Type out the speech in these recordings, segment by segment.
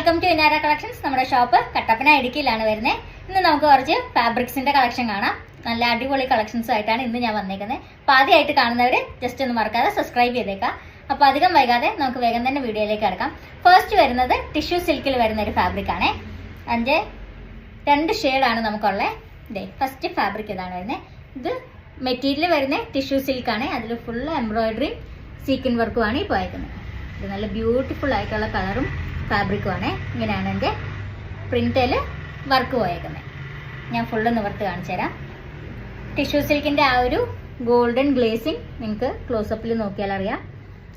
Welcome to Inara collections. നമ്മുടെ shop Kattappana ഇടുക്കിയിലാണ് വരുന്നത്. ഇന്ന് നമുക്ക് കുറച്ച് ഫാബ്രിക്സിന്റെ കളക്ഷൻ കാണാം. നല്ല അടിപൊളി കളക്ഷൻസ് ആയിട്ടാണ് ഇന്ന് ഞാൻ വന്നേക്കുന്നത്. അപ്പോൾ ആദ്യമായിട്ട് കാണുന്നവർ ജസ്റ്റ് ഒന്ന് മറക്കാതെ സബ്സ്ക്രൈബ് ചെയ്തേക്കാം. അപ്പോൾ അധികം വൈകാതെ നമുക്ക് വേഗം തന്നെ വീഡിയോയിലേക്ക് കിടക്കാം. ഫസ്റ്റ് വരുന്നത് ടിഷ്യൂ സിൽക്കിൽ വരുന്ന ഒരു ഫാബ്രിക് ആണ്. അതിൻ്റെ 2 ഷെയ്ഡാണ് നമുക്കുള്ളത്. ഇതേ ഫസ്റ്റ് ഫാബ്രിക് ഇതാണ് വരുന്നത്. ഇത് മെറ്റീരിയൽ വരുന്ന ടിഷ്യൂ സിൽക്കാണ്. അതിൽ ഫുൾ എംബ്രോയിഡറി സീക്വൻ വർക്കുമാണ് ഈ പോയേക്കുന്നത്. ഇത് നല്ല ബ്യൂട്ടിഫുൾ ആയിട്ടുള്ള കളറും ഫാബ്രിക്കുമാണ്. ഇങ്ങനെയാണ് എൻ്റെ പ്രിന്റിൽ വർക്ക് പോയേക്കുന്നത്. ഞാൻ ഫുള്ള് നിവർത്ത് കാണിച്ചു തരാം. ടിഷ്യൂ സിൽക്കിൻ്റെ ആ ഒരു ഗോൾഡൻ ഗ്ലേസിങ് നിങ്ങൾക്ക് ക്ലോസപ്പിൽ നോക്കിയാൽ അറിയാം.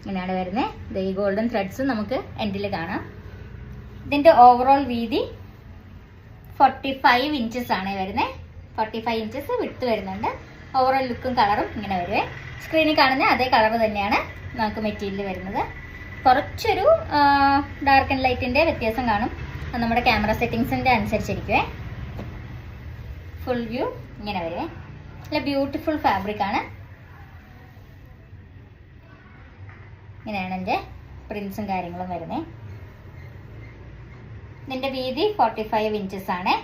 ഇങ്ങനെയാണ് വരുന്നത്. ഇത് ഈ ഗോൾഡൻ ത്രെഡ്സ് നമുക്ക് എൻഡിൽ കാണാം. ഇതിൻ്റെ ഓവറോൾ വീതി 45 ഇഞ്ചസ് ആണ് വരുന്നത്. 45 ഇഞ്ചസ് വിട്ട് വരുന്നുണ്ട്. ഓവറോൾ ലുക്കും കളറും ഇങ്ങനെ വരുവേ. സ്ക്രീനിൽ കാണുന്ന അതേ കളർ തന്നെയാണ് നമുക്ക് മെറ്റീരിയൽ വരുന്നത്. കുറച്ചൊരു ഡാർക്ക് ആൻഡ് ലൈറ്റിൻ്റെ വ്യത്യാസം കാണും. അത് നമ്മുടെ ക്യാമറ സെറ്റിങ്സിൻ്റെ അനുസരിച്ചിരിക്കുവേ. ഫുൾ വ്യൂ ഇങ്ങനെ വരുവേ. നല്ല ബ്യൂട്ടിഫുൾ ഫാബ്രിക്കാണ്. ഇങ്ങനെയാണ് എൻ്റെ പ്രിൻസും കാര്യങ്ങളും വരുന്നത്. ഇതിൻ്റെ വീതി 45 ഇഞ്ചസ് ആണ്.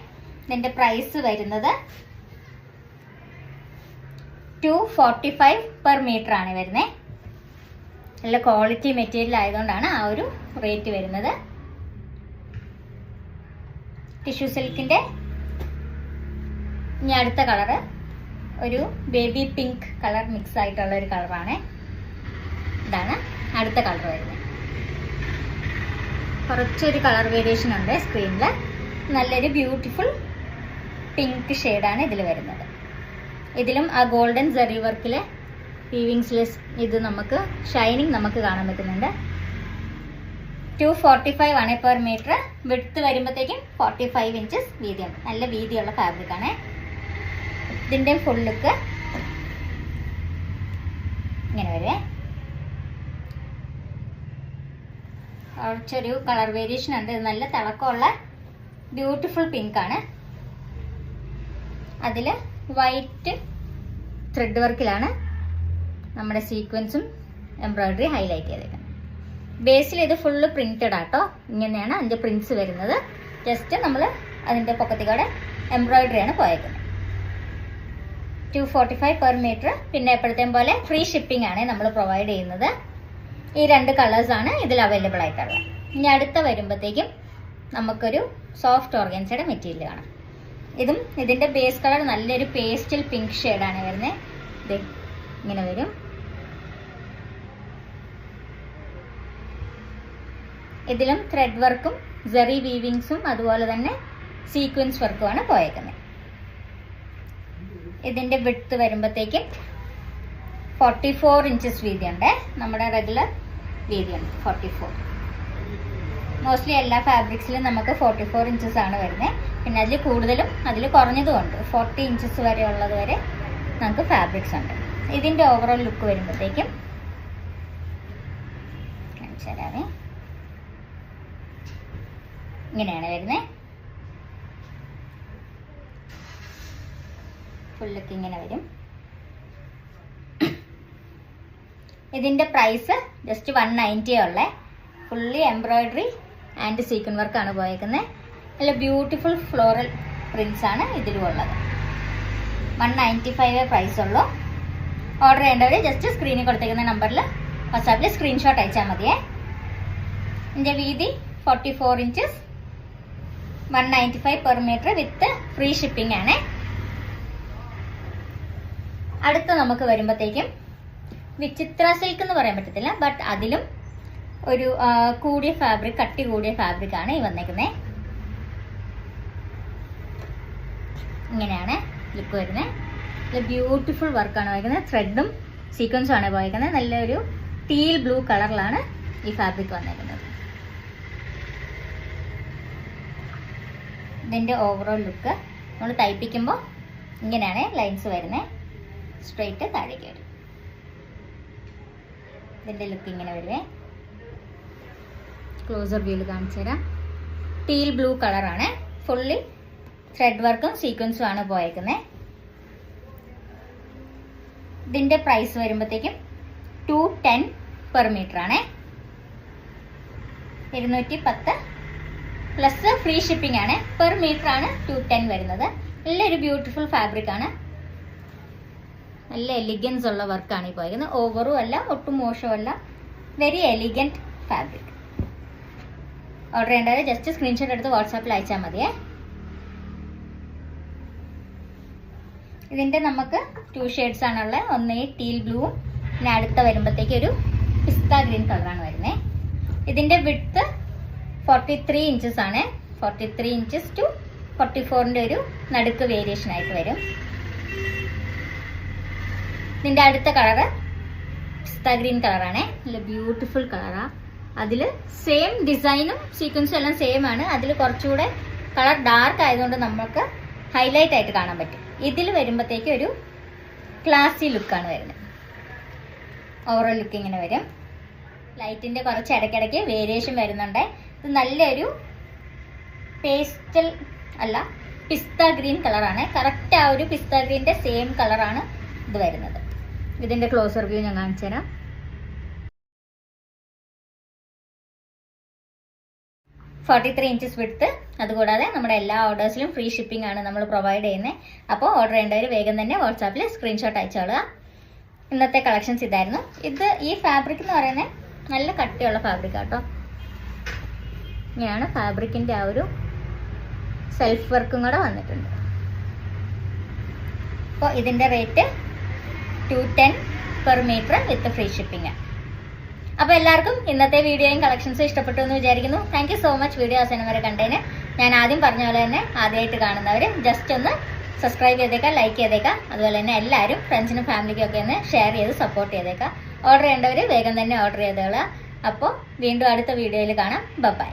ഇതിൻ്റെ പ്രൈസ് വരുന്നത് 245 പെർ മീറ്റർ ആണ് വരുന്നത്. നല്ല ക്വാളിറ്റി മെറ്റീരിയൽ ആയതുകൊണ്ടാണ് ആ ഒരു റേറ്റ് വരുന്നത്. ടിഷ്യൂ സിൽക്കിൻ്റെ ഇനി അടുത്ത കളറ് ഒരു ബേബി പിങ്ക് കളർ മിക്സ് ആയിട്ടുള്ള ഒരു കളറാണ്. ഇതാണ് അടുത്ത കളർ വരുന്നത്. കുറച്ചൊരു കളർ വേരിയേഷൻ ഉണ്ട് സ്ക്രീനിൽ. നല്ലൊരു ബ്യൂട്ടിഫുൾ പിങ്ക് ഷെയ്ഡാണ് ഇതിൽ വരുന്നത്. ഇതിലും ആ ഗോൾഡൻ സെറി വർക്കിൽ വീവിങ്സിലെസ് ഇത് നമുക്ക് ഷൈനിങ് നമുക്ക് കാണാൻ പറ്റുന്നുണ്ട്. 245 ആണ് പെർ മീറ്റർ. വിഡ്ത്ത് വരുമ്പോഴത്തേക്കും 45 ഇഞ്ചസ് വീതിയുണ്ട്. നല്ല വീതിയുള്ള ഫാബ്രിക്കാണ്. ഇതിൻ്റെ ഫുൾ ലുക്ക് ഇങ്ങനെ വരുവേ. കുറച്ചൊരു കളർ വേരിയേഷൻ ഉണ്ട്. ഇത് നല്ല തിളക്കമുള്ള ബ്യൂട്ടിഫുൾ പിങ്ക് ആണ്. അതിൽ വൈറ്റ് ത്രെഡ് വർക്കിലാണ് നമ്മുടെ സീക്വൻസും എംബ്രോയിഡറി ഹൈലൈറ്റ് ചെയ്തേക്കുന്നത്. ബേസിൽ ഇത് ഫുള്ള് പ്രിന്റഡ് ആട്ടോ. ഇങ്ങനെയാണ് അതിൻ്റെ പ്രിന്റ്സ് വരുന്നത്. ജസ്റ്റ് നമ്മൾ അതിൻ്റെ പൊക്കത്തിലൂടെ എംബ്രോയിഡറിയാണ് പോയേക്കുന്നത്. 245 പെർ മീറ്റർ. പിന്നെ എപ്പോഴത്തേം പോലെ ഫ്രീ ഷിപ്പിംഗ് ആണ് നമ്മൾ പ്രൊവൈഡ് ചെയ്യുന്നത്. ഈ 2 കളേഴ്സാണ് ഇതിൽ അവൈലബിൾ ആയിട്ടുള്ളത്. ഇനി അടുത്ത വരുമ്പോഴത്തേക്കും നമുക്കൊരു സോഫ്റ്റ് ഓർഗൻസയുടെ മെറ്റീരിയൽ കാണാം. ഇതും ഇതിൻ്റെ ബേസ് കളർ നല്ലൊരു പേസ്റ്റൽ പിങ്ക് ഷെയ്ഡാണ് വരുന്നത്. ഇത് ഇങ്ങനെ വരും. ഇതിലും ത്രെഡ് വർക്കും സെറി വീവിങ്സും അതുപോലെ തന്നെ സീക്വൻസ് വർക്കുമാണ് പോയേക്കുന്നത്. ഇതിൻ്റെ വിഡ്ത്ത് വരുമ്പോഴത്തേക്കും 44 ഇഞ്ചസ് വീതിയുണ്ട്. നമ്മുടെ റെഗുലർ വീതിയുണ്ട് 44. മോസ്റ്റ്ലി എല്ലാ ഫാബ്രിക്സിലും നമുക്ക് 44 ഇഞ്ചസ് ആണ് വരുന്നത്. പിന്നെ അതിൽ കൂടുതലും അതിൽ കുറഞ്ഞതും ഉണ്ട്. 40 ഇഞ്ചസ് വരെ ഉള്ളത് വരെ നമുക്ക് ഫാബ്രിക്സ് ഉണ്ട്. ഇതിൻ്റെ ഓവറോൾ ലുക്ക് വരുമ്പോഴത്തേക്കും കാണിച്ചു തരാമേ. ഇങ്ങനെയാണ് വരുന്നത്. ഫുൾ ലുക്ക് ഇങ്ങനെ വരും. ഇതിൻ്റെ പ്രൈസ് ജസ്റ്റ് 190 ഉള്ളത്. ഫുള്ളി എംബ്രോയിഡറി ആൻഡ് സീക്വൻ വർക്കാണ് പോയേക്കുന്നത്. നല്ല ബ്യൂട്ടിഫുൾ ഫ്ലോറൽ പ്രിൻസ് ആണ് ഇതിലും ഉള്ളത്. 195 പ്രൈസ് ഉള്ളൂ. ഓർഡർ ചെയ്യേണ്ടവർ ജസ്റ്റ് സ്ക്രീനിൽ കൊടുത്തേക്കുന്ന നമ്പറിൽ വാട്സാപ്പിൽ സ്ക്രീൻഷോട്ട് അയച്ചാൽ മതിയേ. ഇതിൻ്റെ വീതി 44 inches. 195 per metre with free shipping ആണ്. അടുത്ത നമുക്ക് വരുമ്പോഴത്തേക്കും വിചിത്ര സിൽക്ക് എന്ന് പറയാൻ പറ്റത്തില്ല, ബട്ട് അതിലും ഒരു കൂടിയ ഫാബ്രിക്, കട്ടി കൂടിയ ഫാബ്രിക് ആണ് ഈ വന്നേക്കുന്നത്. ഇങ്ങനെയാണ് ലുക്ക് വരുന്നത്. നല്ല ബ്യൂട്ടിഫുൾ വർക്കാണ് പോയിരിക്കുന്നത്. ത്രെഡും സീക്വൻസും ആണ് പോയിരിക്കുന്നത്. നല്ലൊരു ടീൽ ബ്ലൂ കളറിലാണ് ഈ ഫാബ്രിക് വന്നിരിക്കുന്നത്. ഇതിൻ്റെ ഓവറോൾ ലുക്ക് നമ്മൾ തയ്പ്പിക്കുമ്പോൾ ഇങ്ങനെയാണ് ലൈൻസ് വരുന്നത്. സ്ട്രെയിറ്റ് താഴേക്ക് വരും. ഇതിൻ്റെ ലുക്ക് ഇങ്ങനെ വരുവേ. ക്ലോസർ വ്യൂവിൽ കാണിച്ചു തരാം. ടീൽ ബ്ലൂ കളറാണ്. ഫുള്ളി ത്രെഡ് വർക്കും സീക്വൻസും ആണ് പോയേക്കുന്നത്. ഇതിൻ്റെ പ്രൈസ് വരുമ്പോഴത്തേക്കും 210 പെർ മീറ്റർ ആണ്. 210 പ്ലസ് ഫ്രീ ഷിപ്പിംഗ് ആണ്. പെർ മീറ്റർ ആണ് 210 വരുന്നത്. നല്ലൊരു ബ്യൂട്ടിഫുൾ ഫാബ്രിക് ആണ്. നല്ല എലിഗൻസ് ഉള്ള വർക്കാണ് ഈ പോയിരിക്കുന്നത്. ഓവറും അല്ല, ഒട്ടും മോശമല്ല. Very elegant fabric. ഓർഡർ ചെയ്യേണ്ടവർ ജസ്റ്റ് സ്ക്രീൻഷോട്ട് എടുത്ത് വാട്സാപ്പിൽ അയച്ചാൽ മതിയേ. ഇതിൻ്റെ നമുക്ക് 2 ഷെയ്ഡ്സ് ആണുള്ളത്. ഒന്ന് ഈ ടീൽ ബ്ലൂവും, പിന്നെ അടുത്ത വരുമ്പോഴത്തേക്ക് ഒരു പിസ്ത ഗ്രീൻ കളറാണ് വരുന്നത്. ഇതിൻ്റെ വിഡ്ത്ത് 43 ഇഞ്ചസ് ആണ്. 43 ഇഞ്ചസ് ടു 44ൻ്റെ ഒരു നടുക്ക് വേരിയേഷൻ ആയിട്ട് വരും. ഇതിൻ്റെ അടുത്ത കളറ് പിസ്ത ഗ്രീൻ കളറാണ്. നല്ല ബ്യൂട്ടിഫുൾ കളറാണ്. അതിൽ സെയിം ഡിസൈനും സീക്വൻസും എല്ലാം സെയിം ആണ്. അതിൽ കുറച്ചുകൂടെ കളർ ഡാർക്ക് ആയതുകൊണ്ട് നമുക്ക് ഹൈലൈറ്റ് ആയിട്ട് കാണാൻ പറ്റും. ഇതിൽ വരുമ്പോഴത്തേക്ക് ഒരു ക്ലാസി ലുക്കാണ് വരുന്നത്. ഓവറോൾ ലുക്ക് ഇങ്ങനെ വരും. ലൈറ്റിൻ്റെ കുറച്ച് ഇടയ്ക്കിടയ്ക്ക് വേരിയേഷൻ വരുന്നുണ്ട്. ഇത് നല്ലൊരു പേസ്റ്റൽ അല്ല, പിസ്ത ഗ്രീൻ കളറാണ്. കറക്റ്റ് ആ ഒരു പിസ്ത ഗ്രീൻ്റെ സെയിം കളറാണ് ഇത് വരുന്നത്. ഇതിൻ്റെ ക്ലോസർ വ്യൂ ഞാൻ കാണിച്ചു തരാം. $43 ഇഞ്ചസ് വിഡ്ത്ത്. അതുകൂടാതെ നമ്മുടെ എല്ലാ ഓർഡേഴ്സിലും ഫ്രീ ഷിപ്പിംഗ് ആണ് നമ്മൾ പ്രൊവൈഡ് ചെയ്യുന്നത്. അപ്പോൾ ഓർഡർ ചെയ്യേണ്ടവർ വേഗം തന്നെ വാട്സാപ്പിൽ സ്ക്രീൻഷോട്ട് അയച്ചോളുക. ഇന്നത്തെ കളക്ഷൻസ് ഇതായിരുന്നു. ഈ ഫാബ്രിക് എന്ന് പറയുന്നത് നല്ല കട്ടിയുള്ള ഫാബ്രിക് ആട്ടോ. ഇങ്ങനെയാണ് ഫാബ്രിക്കിൻ്റെ ആ ഒരു സെൽഫ് വർക്കും കൂടെ വന്നിട്ടുണ്ട്. അപ്പോൾ ഇതിൻ്റെ rate 210 per metre with free shipping. അപ്പോൾ എല്ലാവർക്കും ഇന്നത്തെ വീഡിയോയും കളക്ഷൻസും ഇഷ്ടപ്പെട്ടു എന്ന് വിചാരിക്കുന്നു. Thank you so much video അവസാനം വരെ കണ്ടതിന്. ഞാൻ ആദ്യം പറഞ്ഞ പോലെ തന്നെ ആദ്യമായിട്ട് കാണുന്നവർ ജസ്റ്റ് ഒന്ന് സബ്സ്ക്രൈബ് ചെയ്തേക്കാം, ലൈക്ക് ചെയ്തേക്കാം. അതുപോലെ തന്നെ എല്ലാവരും ഫ്രണ്ട്സിനും ഫാമിലിക്കും ഒക്കെ ഒന്ന് ഷെയർ ചെയ്ത് സപ്പോർട്ട് ചെയ്തേക്കാം. ഓർഡർ ചെയ്യേണ്ടവർ വേഗം തന്നെ ഓർഡർ ചെയ്തോളുക. അപ്പോൾ വീണ്ടും അടുത്ത വീഡിയോയിൽ കാണാം. ബൈ.